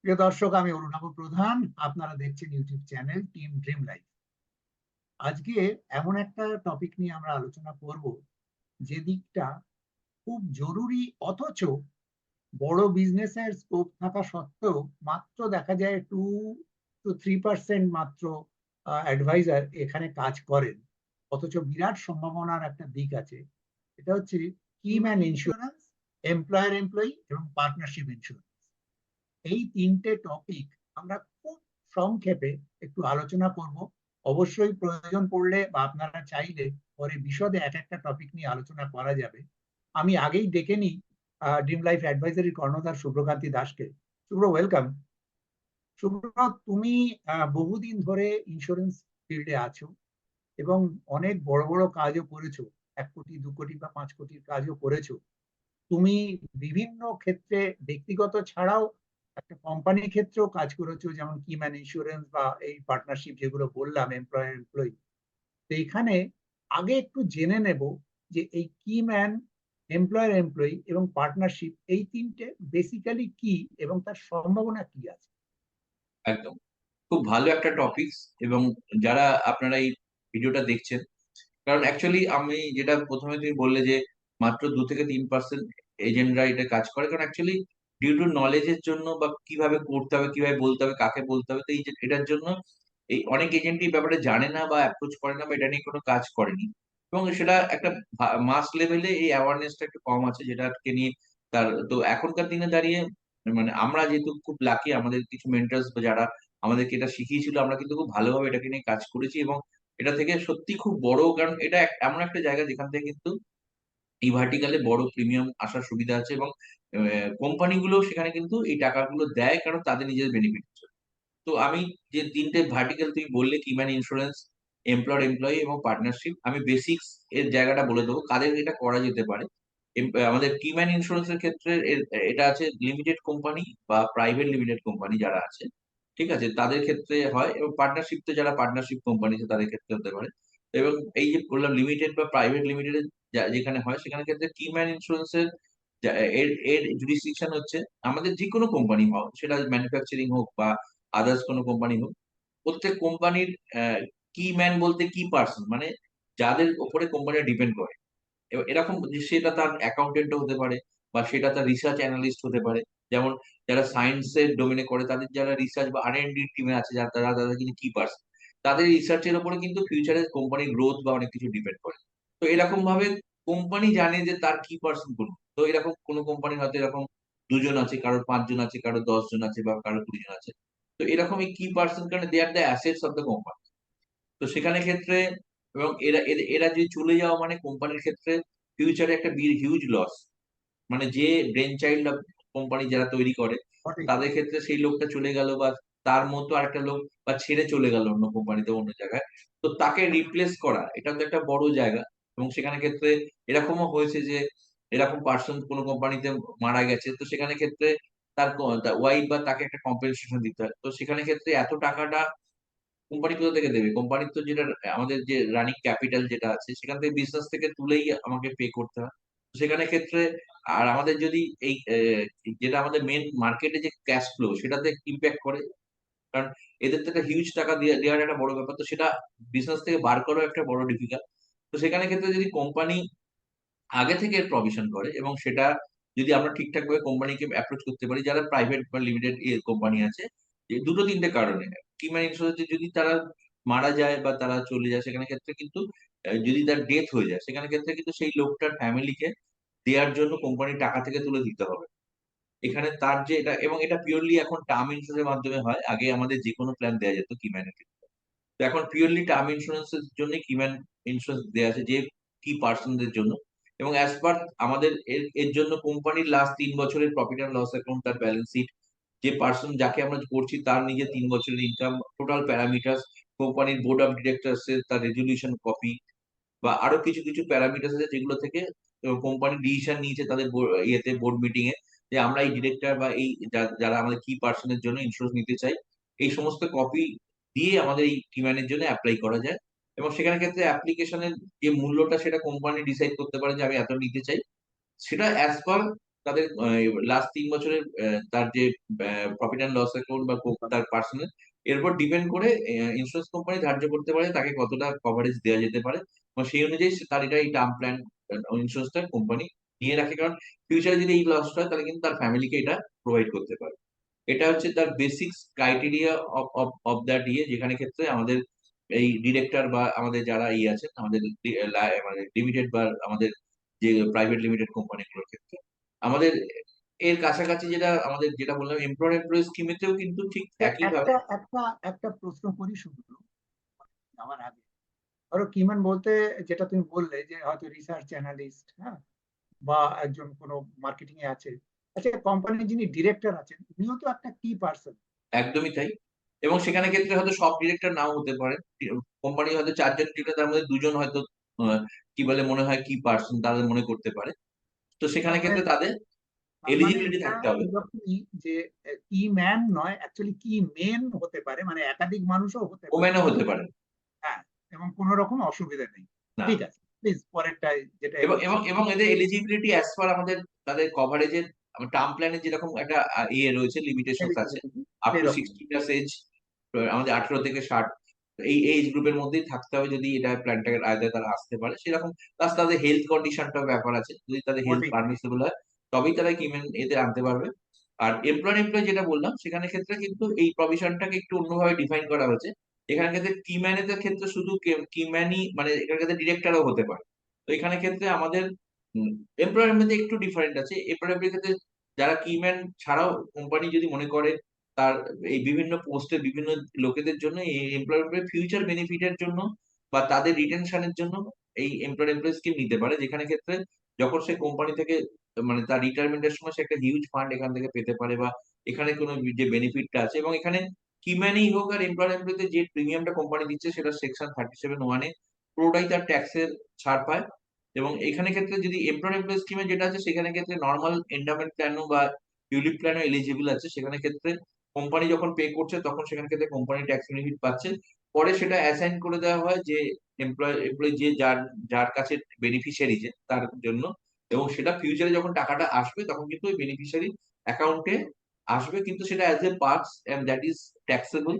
প্রিয় দর্শক, আমি অরুণাভ প্রধান। আপনারা দেখছেন YouTube channel team dream life. আজকে এমন একটা টপিক নিয়ে আমরা আলোচনা করব যে দিকটা খুব জরুরি, অথচ বড় বিজনেসের স্কোপ থাকা সত্ত্বেও মাত্র দেখা যায় 2 to 3% মাত্র অ্যাডভাইজার এখানে কাজ করেন, অথচ বিরাট সম্ভাবনার একটা দিক আছে। এটা হচ্ছে কি ম্যান ইন্স্যুরেন্স, এমপ্লয়ার এমপ্লয়ি এবং পার্টনারশিপ ইন্স্যুরেন্স। এই তিনটে টপিক আমরা খুব সংক্ষেপে একটু আলোচনা করব। অবশ্যই প্রয়োজন পড়লে বা আপনারা চাইলে পরে বিশদে এক একটা টপিক নিয়ে আলোচনা করা যাবে। আমি আগেই ডেকে নিই ড্রিম লাইফ অ্যাডভাইজারি কর্ণধার শুভ্রকান্তি দাসকে। শুভ্র, ওয়েলকাম। শুভ্র, তুমি বহুদিন ধরে ইন্স্যুরেন্স ফিল্ডে আছো এবং অনেক বড় বড় কাজও করেছো। 1 কোটি, 2 কোটি বা 5 কোটির কাজও করেছো। তুমি বিভিন্ন ক্ষেত্রে ব্যক্তিগত ছাড়াও একটা কোম্পানির ক্ষেত্রেও কাজ করেছো, যেমন কিম্যান ইন্স্যুরেন্স বা এই পার্টনারশিপ যেগুলো বললাম, এমপ্লয়ার এমপ্লয়ি। তো এখানে আগে একটু জেনে নেব যে এই কিম্যান, এমপ্লয়ার এমপ্লয়ি এবং পার্টনারশিপ, এই তিনটে বেসিক্যালি কি এবং তার সম্ভাবনা কি আছে। একদম। খুব ভালো একটা টপিকস। এবং যারা আপনারা এই ভিডিওটা দেখছেন, কারণ অ্যাকচুয়ালি আমি যেটা প্রথমে তুমি বললে যে মাত্র 2 থেকে 3% এজেন্টরা এটা কাজ করে, কারণ অ্যাকচুয়ালি ডিউ টু নলেজের জন্য বা কিভাবে করতে হবে, কিভাবে বলতে হবে, কাকে বলতে হবে, তো এই যে এটার জন্য এই অনেক এজেন্ট এই ব্যাপারে জানে না বা অ্যাপ্রোচ করে না বা এটা নিয়ে কোনো কাজ করেনি। এবং সেটা একটা মাস লেভেলে এই অ্যাওয়ারনেসটা একটু কম আছে, যেটাকে নিয়ে তার তো এখনকার দিনে দাঁড়িয়ে মানে আমরা যেহেতু খুব লাকি, আমাদের কিছু মেন্টার্স যারা আমাদেরকে এটা শিখিয়েছিল, আমরা কিন্তু খুব ভালোভাবে এটাকে নিয়ে কাজ করেছি। এবং এটা থেকে সত্যি খুব বড়, কারণ এটা এমন একটা জায়গা যেখান থেকে কিন্তু এই ভার্টিকালে বড় প্রিমিয়াম আসার সুবিধা আছে। এবং কোম্পানিগুলো সেখানে কিন্তু এই টাকাগুলো দেয়, কারণ তাদের নিজের বেনিফিট। তো আমি যে তিনটে ভার্টিক্যাল তুমি বললে, কিম্যান ইন্স্যুরেন্স, এমপ্লয়ার এমপ্লয়ি এবং পার্টনারশিপ, আমি বেসিক্স এর জায়গাটা বলে দেবো কাদের এটা করা যেতে পারে। আমাদের কিম্যান ইন্স্যুরেন্স এর ক্ষেত্রে এটা আছে লিমিটেড কোম্পানি বা প্রাইভেট লিমিটেড কোম্পানি যারা আছে, ঠিক আছে, তাদের ক্ষেত্রে হয়। এবং পার্টনারশিপ তো যারা পার্টনারশিপ কোম্পানি আছে তাদের ক্ষেত্রে হতে পারে। এবং এই যে বললাম লিমিটেড বা প্রাইভেট লিমিটেড যেখানে হয়, সেখানে ক্ষেত্রে কিম্যান ইন্স্যুরেন্স এর এর এর জুরিসডিকশন হচ্ছে আমাদের যে কোনো কোম্পানি হোক, সেটা ম্যানুফ্যাকচারিং হোক বা আদার্স কোনো কোম্পানি হোক, প্রত্যেক কোম্পানির কি ম্যান বলতে কি পার্সন, মানে যাদের উপরে কোম্পানি ডিপেন্ড করে। এরকম যে সেটা তার অ্যাকাউন্টেন্টও হতে পারে বা সেটা তার রিসার্চ অ্যানালিস্ট হতে পারে। যেমন যারা সায়েন্সের ডোমেনে করে, তাদের যারা রিসার্চ বা R&D টিমে আছে, যারা তারা তারা কিন্তু কি পার্সন, তাদের রিসার্চের উপরে কিন্তু ফিউচারে কোম্পানির গ্রোথ বা অনেক কিছু ডিপেন্ড করে। তো এরকম ভাবে কোম্পানি জানে যে তার কি পার্সন কোন। তো এরকম কোনো কোম্পানির হয়তো এরকম 2 জন আছে, কারোর 5 জন আছে, কারোর 10 জন আছে বা কারোর 20 জন আছে। তো এরকম এই কি পার্সন, কারণ they are the assets of the company. তো সেখানে ক্ষেত্রে এবং এরা এরা যদি চলে যাওয়া মানে কোম্পানির ক্ষেত্রে ফিউচারে একটা হিউজ লস। মানে যে ব্রেন চাইল্ড অফ কোম্পানি যারা তৈরি করে, সঠিক। তাদের ক্ষেত্রে সেই লোকটা চলে গেল বা তার মতো আরেকটা লোক বা ছেড়ে চলে গেল অন্য কোম্পানিতে, অন্য জায়গায়। তো তাকে রিপ্লেস করা এটা তো একটা বড় জায়গা। এবং সেখানে ক্ষেত্রে এরকমও হয়েছে যে এরকম পার্সন কোনো কোম্পানিতে মারা গেছে, তো সেখানে ক্ষেত্রে তার ওয়াইফ বা তাকে একটা কম্পেনসেশন দিতে হয়। তো সেখানে ক্ষেত্রে এত টাকাটা কোম্পানি কোথা থেকে দেবে? কোম্পানির তো যেটা আমাদের যে রানিং ক্যাপিটাল যেটা আছে, সেখান থেকে বিজনেস থেকে তুলেই আমাকে পে করতে হয়। তো সেখানে ক্ষেত্রে আর আমাদের যদি এই যেটা আমাদের মেন মার্কেটে যে ক্যাশ ফ্লো, সেটাতে ইম্প্যাক্ট করে। কারণ এদের তো একটা হিউজ টাকা দেওয়ার একটা বড় ব্যাপার। তো সেটা বিজনেস থেকে বার করাও একটা বড় ডিফিকাল্ট। তো সেখানে ক্ষেত্রে যদি কোম্পানি আগে থেকে এর প্রভিশন করে এবং সেটা যদি আমরা ঠিকঠাক ভাবে কোম্পানিকে অ্যাপ্রোচ করতে পারি, যারা প্রাইভেট বা লিমিটেড কোম্পানি আছে, যে দুটো তিনটে কারণে কিংবা ইন্স্যুরেন্সে যদি তারা মারা যায় বা তারা চলে যায়, সেখানে ক্ষেত্রে কিন্তু যদি তার ডেথ হয়ে যায়, সেখানে ক্ষেত্রে কিন্তু সেই লোকটার ফ্যামিলিকে দেওয়ার জন্য কোম্পানি টাকা থেকে তুলে দিতে হবে। এখানে তার যে এটা, এবং এটা পিওরলি এখন টার্ম ইন্স্যুরেন্সের মাধ্যমে হয়। আগে আমাদের যে কোনো প্ল্যান দেওয়া যেত কিম্যানের ক্ষেত্রে। তো এখন পিওরলি টার্ম ইন্স্যুরেন্সের জন্য কিম্যান ইন্স্যুরেন্স দেওয়া আছে, যে কি পার্সনদের জন্য। এবং অ্যাজ পার আমাদের এর এর জন্য কোম্পানির লাস্ট 3 বছরের প্রফিট অ্যান্ড লস অ্যাকাউন্ট, তার ব্যালেন্স শিট, যে পার্সন যাকে আমরা করছি তার নিজে 3 বছরের ইনকাম, টোটাল প্যারামিটার, কোম্পানির বোর্ড অফ ডিরেক্টরস এর তার রেজলিউশন কপি, বা আরো কিছু কিছু প্যারামিটার আছে যেগুলো থেকে কোম্পানি ডিসিশন নিয়েছে তাদের ইয়েতে, বোর্ড মিটিং এ, যে আমরা এই ডিরেক্টর বা এই যারা আমাদের কি পার্সনের জন্য ইন্স্যুরেন্স নিতে চাই, এই সমস্ত কপি দিয়ে আমাদের এই কিম্যানের জন্য অ্যাপ্লাই করা যায়। এবং সেখানে ক্ষেত্রে অ্যাপ্লিকেশনের যে মূল্যটা, সেটা কোম্পানি ডিসাইড করতে পারে যে আমি এত নিতে চাই। সেটা অ্যাজ পার তাদের লাস্ট 3 বছরের তার যে প্রফিট অ্যান্ড লস অ্যাকাউন্ট বা তার পার্সোনাল, এর উপর ডিপেন্ড করে ইন্স্যুরেন্স কোম্পানি ধার্য করতে পারে তাকে কতটা কভারেজ দেওয়া যেতে পারে, এবং সেই অনুযায়ী তার এটা এই টার্ম প্ল্যান ইন্স্যুরেন্সটা কোম্পানি নিয়ে রাখে, কারণ ফিউচারে যদি এই লসটা হয় তাহলে কিন্তু তার ফ্যামিলিকে এটা প্রোভাইড করতে পারে। এটা হচ্ছে তার বেসিক্স ক্রাইটেরিয়া অফ দ্যাট যেখানে ক্ষেত্রে আমাদের এই ডিরেক্টর বা আমাদের যারা আছেন আমাদের মানে লিমিটেড বা আমাদের যে প্রাইভেট লিমিটেড কোম্পানিগুলোর ক্ষেত্রে আমাদের এর কাছাকাছি যেটা বললাম এমপ্লয়ার এমপ্লয়ি স্কিমেতেও কিন্তু ঠিক একই ভাবে। একটা একটা একটা প্রশ্ন করি শুধু আমার আগে। ধরো কিমান বলতে যেটা তুমি বললে যে হয়তো রিসার্চ অ্যানালিস্ট, হ্যাঁ, বা একজন কোনো মার্কেটিং এ আছে। আচ্ছা, কোম্পানির যিনি ডিরেক্টর আছেন উনিও তো একটা কি পার্সন। একদমই তাই। এবং সেখানে ক্ষেত্রে হয়তো সব ডিরেক্টর নাও হতে পারে। কোম্পানি হয়তো 4 জন ডিরেক্টর, তার মধ্যে 2 জন হয়তো কি বলে মনে হয় কি পার্সন তাদের মনে করতে পারে। তো সেখানে তার মানে ক্ষেত্রে তাদের তার মানে এলিজিবিলিটি এটা থাকতে হবে। এরকমই যে কি ম্যান নয়, অ্যাকচুয়ালি কি মেন হতে পারে, মানে একাধিক মানুষও হতে পারে। ওমেনও হতে পারে। হ্যাঁ, এবং কোনো রকম অসুবিধা নেই। না। ঠিক আছে, প্লিজ পরেরটাই যেটা এবং এবং এগোচ্ছি। এবং এদের এলিজিবিলিটি অ্যাজ পার আমাদের তাদের কভারেজের টার্ম প্ল্যানের যেরকম একটা রয়েছে, লিমিটেশনস আছে। আপ টু সেরকম 60 ইয়ার্স এজ, আমাদের 18 থেকে 60 এই এজ গ্রুপের মধ্যেই থাকতে হবে যদি এটা প্ল্যানটাকে আয়দায় তারা আসতে পারে সেরকম। প্লাস তাদের হেলথ কন্ডিশনটাও ব্যাপার আছে, যদি তাদের হেলথ মোটেই। পারমিসিবল হয় তবেই তারা কিমেন এতে আনতে পারবে। আর এমপ্লয় যেটা বললাম সেখানে ক্ষেত্রে কিন্তু এই প্রভিশনটাকে একটু অন্যভাবে ডিফাইন করা হয়েছে। এখানে ক্ষেত্রে কিম্যানের ক্ষেত্রে শুধু কিম্যানই মানে এখানে ক্ষেত্রে ডিরেক্টরও হতে পারে। তো এখানে ক্ষেত্রে আমাদের এমপ্লয়ের মধ্যে একটু ডিফারেন্ট আছে। এমপ্লয়ের ক্ষেত্রে যারা কিম্যান ছাড়াও কোম্পানি যদি মনে করে তার এই বিভিন্ন পোস্টে বিভিন্ন লোকেদের জন্য এই এমপ্লয়ের ফিউচার বেনিফিটের জন্য বা তাদের রিটেনশনের জন্য এই এমপ্লয় স্কিম নিতে পারে, যেখানে ক্ষেত্রে যখন সে কোম্পানি থেকে মানে তার রিটায়ারমেন্টের সময় সে একটা হিউজ ফান্ড এখান থেকে পেতে পারে, বা এখানে কোনো যে বেনিফিটটা আছে। এবং এখানে কিম্যানই হোক আর এমপ্লয়িতে যে প্রিমিয়ামটা কোম্পানি দিচ্ছে সেটা সেকশন 37(1) পুরোটাই তার ট্যাক্সের ছাড় পায়। এবং এখানে ক্ষেত্রে যদি এমপ্লয় স্কিমে যেটা আছে সেখানে ক্ষেত্রে নর্মাল এন্ডামেন্ট প্ল্যানও বা টিউলিপ প্ল্যানও এলিজিবল আছে, সেখানে ক্ষেত্রে কোম্পানি যখন পে করছে তখন সেখানে ক্ষেত্রে কোম্পানি ট্যাক্স বেনিফিট পাচ্ছে। পরে সেটা অ্যাসাইন করে দেওয়া হয় যে এমপ্লয় যে যার যার কাছে বেনিফিশিয়ারি যে তার জন্য, এবং সেটা ফিউচারে যখন টাকাটা আসবে তখন কিন্তু ওই বেনিফিশিয়ারি অ্যাকাউন্টে আসবে, কিন্তু সেটা as a parts and that is taxable.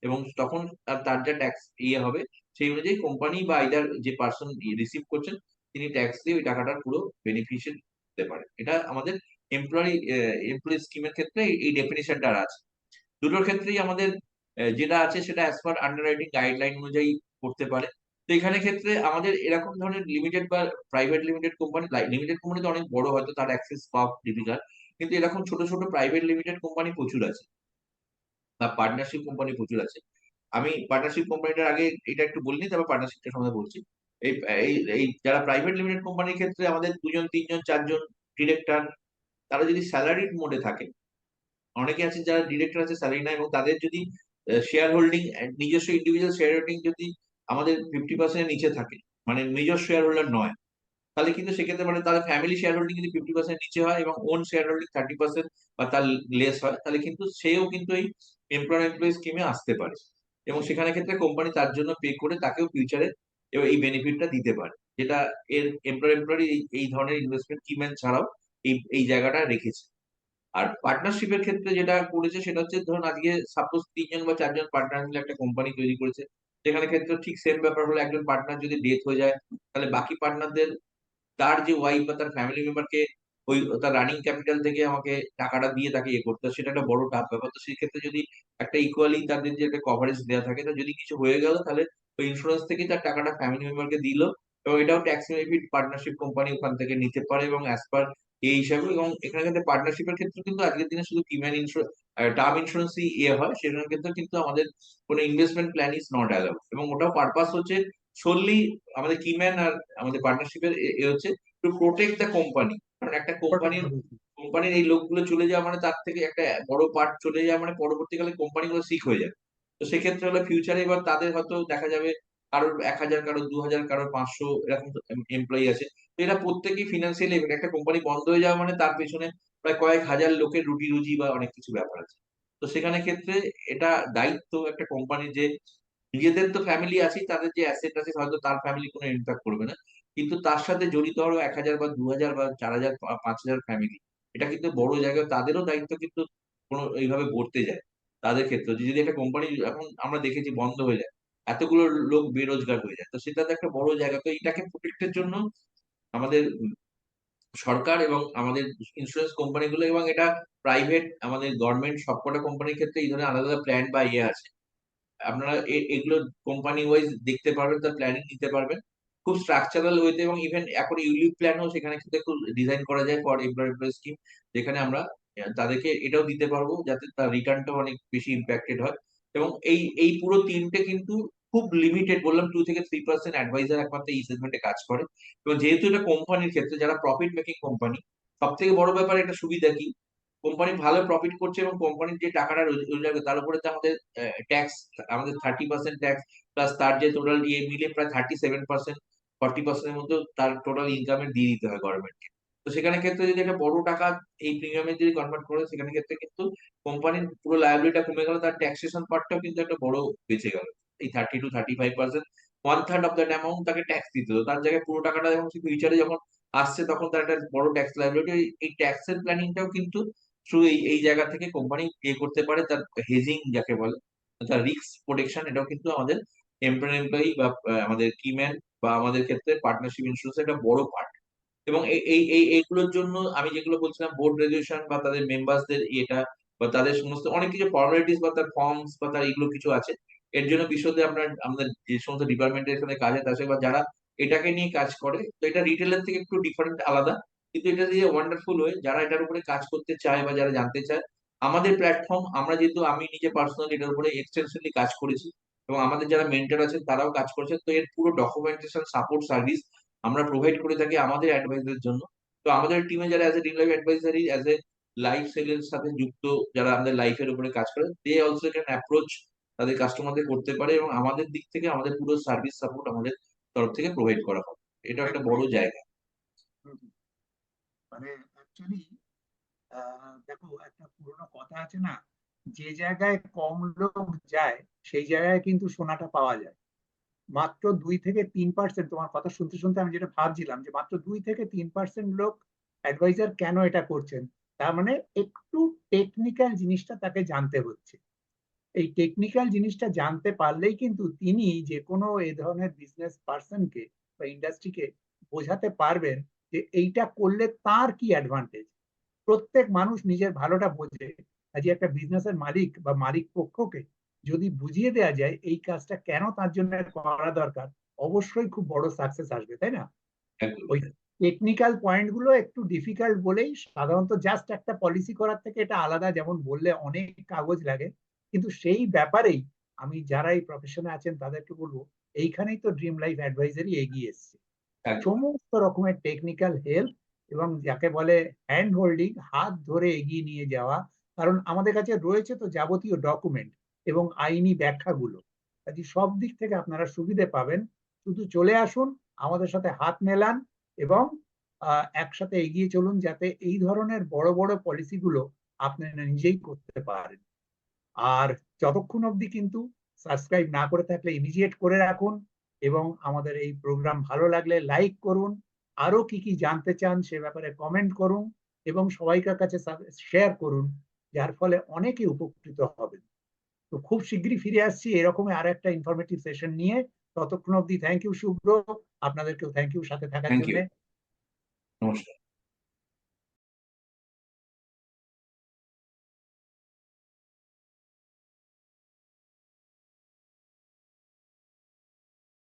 এবং তখন তার যা ট্যাক্স হবে সেই অনুযায়ী কোম্পানি বা আইদার যে পার্সন রিসিভ করছেন তিনি ট্যাক্স দিয়ে ওই টাকাটার পুরো বেনিফিশিয়াল হতে পারে। এটা আমাদের এমপ্লয়ি স্কিমের ক্ষেত্রে এই ডেফিনিশনটা আছে। দুটোর ক্ষেত্রেই আমাদের যেটা আছে সেটা অ্যাজ পার আন্ডাররাইটিং গাইডলাইন অনুযায়ী করতে পারে। তো এখানে ক্ষেত্রে আমাদের এরকম ধরনের লিমিটেড বা private limited company, limited company তো অনেক বড়, হয়তো তার অ্যাক্সেস পাওয়া ডিফিকাল্ট, কিন্তু এরকম ছোট ছোট প্রাইভেট লিমিটেড কোম্পানি প্রচুর আছে বা পার্টনারশিপ কোম্পানি প্রচুর আছে। আমি পার্টনারশিপ কোম্পানিটার আগে এটা একটু বলিনি, তারপর পার্টনারশিপটার সম্বন্ধে বলছি। এই এই এই যারা প্রাইভেট লিমিটেড কোম্পানির ক্ষেত্রে আমাদের 2 জন 3 জন 4 জন ডিরেক্টর, তারা যদি স্যালারিড মোডে থাকে, অনেকে আছে যারা ডিরেক্টর আছে স্যালারি নাই, এবং তাদের যদি শেয়ার হোল্ডিং নিজস্ব ইন্ডিভিজুয়াল শেয়ার হোল্ডিং যদি আমাদের 50% এর নিচে থাকে, মানে নিজস্ব শেয়ার হোল্ডার নয়, তাহলে কিন্তু সেক্ষেত্রে মানে তাদের ফ্যামিলি শেয়ার হোল্ডিং যদি 50% নিচে হয় এবং ওন শেয়ার হোল্ডিং 30% বা তার লেস হয়, তাহলে কিন্তু সেও কিন্তু এই এমপ্লয় স্কিমে আসতে পারে। এবং সেখানে ক্ষেত্রে কোম্পানি তার জন্য পে করে তাকেও ফিউচারে এই বেনিফিটটা দিতে পারে, যেটা এর এমপ্লয় এই ধরনের ইনভেস্টমেন্ট কিমেন ছাড়াও এই জায়গাটা রেখেছে। আর পার্টনারশিপের ক্ষেত্রে যেটা করেছে সেটা হচ্ছে, ধরুন আজকে সাপোজ 3 জন বা 4 জন পার্টনার মিলে একটা কোম্পানি তৈরি করেছে, সেখানে ক্ষেত্রে ঠিক সেম ব্যাপার হলো একজন পার্টনার যদি ডেথ হয়ে যায় তাহলে বাকি পার্টনারদের তার যে ওয়াইফ বা তার ফ্যামিলি মেম্বারকে ওই তার রানিং ক্যাপিটাল থেকে আমাকে টাকাটা দিয়ে তাকে করতে হয়, সেটা একটা বড় টাফ ব্যাপার। তো সেই ক্ষেত্রে যদি একটা ইকুয়ালি তাদের যে একটা কভারেজ দেওয়া থাকে, তো যদি কিছু হয়ে গেল তাহলে ওই ইন্স্যুরেন্স থেকে তার টাকাটা ফ্যামিলি মেম্বারকে দিল, এবং এটাও ট্যাক্স বেনিফিট পার্টনারশিপ কোম্পানি ওখান থেকে নিতে পারে এবং অ্যাজ পার এই হিসাবে। এবং এখানে কিন্তু পার্টনারশিপের ক্ষেত্রে কিন্তু আজকের দিনে শুধু কিম্যান ইন্স্যুরেন্স টার্ম ইন্স্যুরেন্সই হয়, সেটার ক্ষেত্রে কিন্তু আমাদের কোনো investment plan is not allowed. এবং ওটাও পারপাস হচ্ছে solely আমাদের কিম্যান আর আমাদের পার্টনারশিপের হচ্ছে টু প্রোটেক্ট দ্য কোম্পানি। কারণ একটা কোম্পানির এই লোকগুলো চলে যাওয়া মানে তার থেকে একটা বড় পার্ট চলে যাওয়া মানে পরবর্তীকালে কোম্পানিগুলো সিক হয়ে যাবে। তো সেক্ষেত্রে হলো ফিউচারে এবার তাদের হয়তো দেখা যাবে কারোর 1000, কারোর 2000, কারোর 500 এরকম এমপ্লয়ি আছে। তো এরা প্রত্যেকেই ফিনান্সিয়ালি, একটা কোম্পানি বন্ধ হয়ে যাওয়া মানে তার পেছনে প্রায় কয়েক হাজার লোকের রুটি রুজি বা অনেক কিছু ব্যাপার আছে। তো সেখানে ক্ষেত্রে এটা দায়িত্ব একটা কোম্পানির যে নিজেদের তো ফ্যামিলি আছেই, তাদের যে অ্যাসেট আছে হয়তো তার ফ্যামিলি কোনো ইম্প্যাক্ট করবে না, কিন্তু তার সাথে জড়িত আরো 1000 বা 2000 বা 4000 5,000 ফ্যামিলি। এটা কিন্তু বড় জায়গা, তাদেরও দায়িত্ব কিন্তু কোনো এইভাবে বর্তে যায়। তাদের ক্ষেত্রে যদি একটা কোম্পানি এখন আমরা দেখেছি বন্ধ হয়ে যায়, এতগুলো লোক বেরোজগার হয়ে যায়। তো সেটা তো একটা বড় জায়গা। তো এটাকে প্রোটেক্ট এর জন্য আমাদের সরকার এবং আমাদের ইন্স্যুরেন্স কোম্পানিগুলো এবং এটা প্রাইভেট আমাদের গভর্নমেন্ট সবকটা কোম্পানির ক্ষেত্রে এই ধরনের আলাদা আলাদা প্ল্যান বা ইয়ে আছে। আপনারা এগুলো কোম্পানি ওয়াইজ দেখতে পারবেন, তার প্ল্যানিং নিতে পারবেন খুব স্ট্রাকচারাল ওয়েতে। এবং ইভেন এখন ইউলিপ প্ল্যানও সেখানে কিন্তু একটু ডিজাইন করা যায় ফর এমপ্লয় স্কিম, যেখানে আমরা তাদেরকে এটাও দিতে পারবো যাতে তার রিটার্নটাও অনেক বেশি ইম্প্যাক্টেড হয়। এবং এই এই পুরো তিনটে কিন্তু খুব লিমিটেড, বললাম 2 থেকে 3% অ্যাডভাইজার একমাত্র এই সেগমেন্টে কাজ করে। এবং যেহেতু এটা কোম্পানির ক্ষেত্রে, যারা প্রফিট মেকিং কোম্পানি, সব থেকে বড় ব্যাপার এটা সুবিধা কি, কোম্পানি ভালো প্রফিট করছে এবং কোম্পানির যে টাকাটা রোজগার করে তার উপরে তো আমাদের ট্যাক্স, আমাদের 30% ট্যাক্স প্লাস তার যে টোটাল ইয়ে মিলে প্রায় 37%, 40% এর মধ্যে তার টোটাল ইনকামের দিয়ে দিতে হয় গভর্নমেন্টকে। তো সেখানে ক্ষেত্রে যদি একটা বড় টাকা এই প্রিমিয়ামে যদি কনভার্ট করে, সেখানে ক্ষেত্রে কিন্তু কোম্পানির পুরো লায়াবিলিটিটা কমে গেল, তার ট্যাক্সেশন পার্টটাও কিন্তু একটা বড় বেঁচে গেল। এই 30 to 35%, 1/3 অফ দ্যাট অ্যামাউন্ট তাকে ট্যাক্স দিতে হতো, তার জায়গায় পুরো টাকাটা যখন ফিউচারে যখন আসছে তখন তার একটা বড় ট্যাক্স লায়াবিলিটি। এই ট্যাক্সের প্ল্যানিংটাও কিন্তু থ্রু এই জায়গা থেকে কোম্পানি পে করতে পারে, তার হেজিং যাকে বলে, তার রিস্ক প্রোটেকশন, এটাও কিন্তু আমাদের এমপ্লয়ি বা আমাদের কিম্যান বা আমাদের ক্ষেত্রে পার্টনারশিপ ইন্স্যুরেন্স একটা বড় পার্ট। এবং এইগুলোর জন্য আমি যেগুলো বলছিলাম, বোর্ড রেজুলেশন বা তাদের মেম্বারসদের এটা বা তাদের সমস্ত অনেক কিছু ফর্মালিটিস বা তার ফর্মস বা তার এগুলো কিছু আছে। এর জন্য বিশদে আপনার আমাদের যে সমস্ত ডিপার্টমেন্টের সাথে কাজে আছে বা যারা এটাকে নিয়ে কাজ করে, তো এটা রিটেলের থেকে একটু ডিফারেন্ট আলাদা। কিন্তু এটা যে ওয়ান্ডারফুল ওয়ে, যারা এটার উপরে কাজ করতে চায় বা যারা জানতে চায়, আমাদের প্ল্যাটফর্ম, আমরা যেহেতু আমি নিজে পার্সোনালি এটার উপরে এক্সটেন্সিভলি কাজ করেছি এবং আমাদের যারা মেন্টর আছেন তারাও কাজ করেছেন, তো এর পুরো ডকুমেন্টেশন সাপোর্ট সার্ভিস আমরা প্রোভাইড করে থাকি আমাদের অ্যাডভাইসের জন্য। তো আমাদের টিমে যারা as a dream life advisory, as a life সেলের সাথে যুক্ত, যারা আমাদের লাইফের উপরে কাজ করে, দে অলসো ক্যান অ্যাপ্রোচ তাদের কাস্টমারদের করতে পারে এবং আমাদের দিক থেকে আমাদের পুরো সার্ভিস সাপোর্ট আমাদের তরফ থেকে প্রোভাইড করা হয়। এটা একটা বড় জায়গা। হুম, হুম। মানে অ্যাকচুয়ালি দেখো, একটা পুরোনো কথা আছে না, যে জায়গায় কম লোক যায় সেই জায়গায় কিন্তু সোনাটা পাওয়া যায়। মাত্র 2 থেকে 3%, তোমার কথা শুনতে শুনতে আমি যেটা ভাবছিলাম যে মাত্র 2 থেকে 3% লোক অ্যাডভাইজার কেন এটা করছেন, তার মানে একটু টেকনিক্যাল জিনিসটা তাকে জানতে হচ্ছে। এই টেকনিক্যাল জিনিসটা জানতে পারলেই কিন্তু তিনি যে কোনো এই ধরনের বিজনেস পার্সনকে বা ইন্ডাস্ট্রিকে বোঝাতে পারবেন যে এইটা করলে তার কি অ্যাডভান্টেজ। প্রত্যেক মানুষ নিজের ভালোটা বোঝে, আজ একটা বিজনেসের মালিক বা মালিক পক্ষকে যদি বুঝিয়ে দেওয়া যায় এই কাজটা কেন তার জন্য করা দরকার, অবশ্যই খুব বড় সাকসেস আসবে, তাই না? একদম। ওই টেকনিক্যাল পয়েন্ট গুলো একটু ডিফিকাল্ট বলেই সাধারণত জাস্ট একটা পলিসি করার থেকে এটা আলাদা, যেমন বললে অনেক কাগজ লাগে, কিন্তু সেই ব্যাপারেই আমি যারা এই প্রফেশনে আছেন তাদেরকে বলবো, এইখানেই তো ড্রিম লাইফ অ্যাডভাইজারি এগিয়ে এসছে। একদম। সমস্ত রকমের টেকনিক্যাল হেল্প এবং যাকে বলে হ্যান্ড হোল্ডিং, হাত ধরে এগিয়ে নিয়ে যাওয়া। কারণ আমাদের কাছে রয়েছে তো যাবতীয় ডকুমেন্ট এবং আইনি ব্যাখ্যাগুলো, কাজে সব দিক থেকে আপনারা সুবিধে পাবেন। শুধু চলে আসুন, আমাদের সাথে হাত মেলান এবং একসাথে এগিয়ে চলুন যাতে এই ধরনের বড় বড় পলিসিগুলো আপনারা নিজেই করতে পারেন। আর যতক্ষণ অবধি কিন্তু সাবস্ক্রাইব না করে থাকলে ইমিডিয়েট করে রাখুন, এবং আমাদের এই প্রোগ্রাম ভালো লাগলে লাইক করুন, আরো কি কি জানতে চান সে ব্যাপারে কমেন্ট করুন এবং সবাইকার কাছে শেয়ার করুন, যার ফলে অনেকে উপকৃত হবেন। তো খুব শীঘ্রই ফিরে আসছি এরকমই আর একটা ইনফরমেটিভ সেশন নিয়ে। ততক্ষণ অবধি থ্যাংক ইউ শুভ্র, আপনাদেরকেও থ্যাংক ইউ সাথে থাকার থ্যাংক জন্য। ইউ। নমস্কার।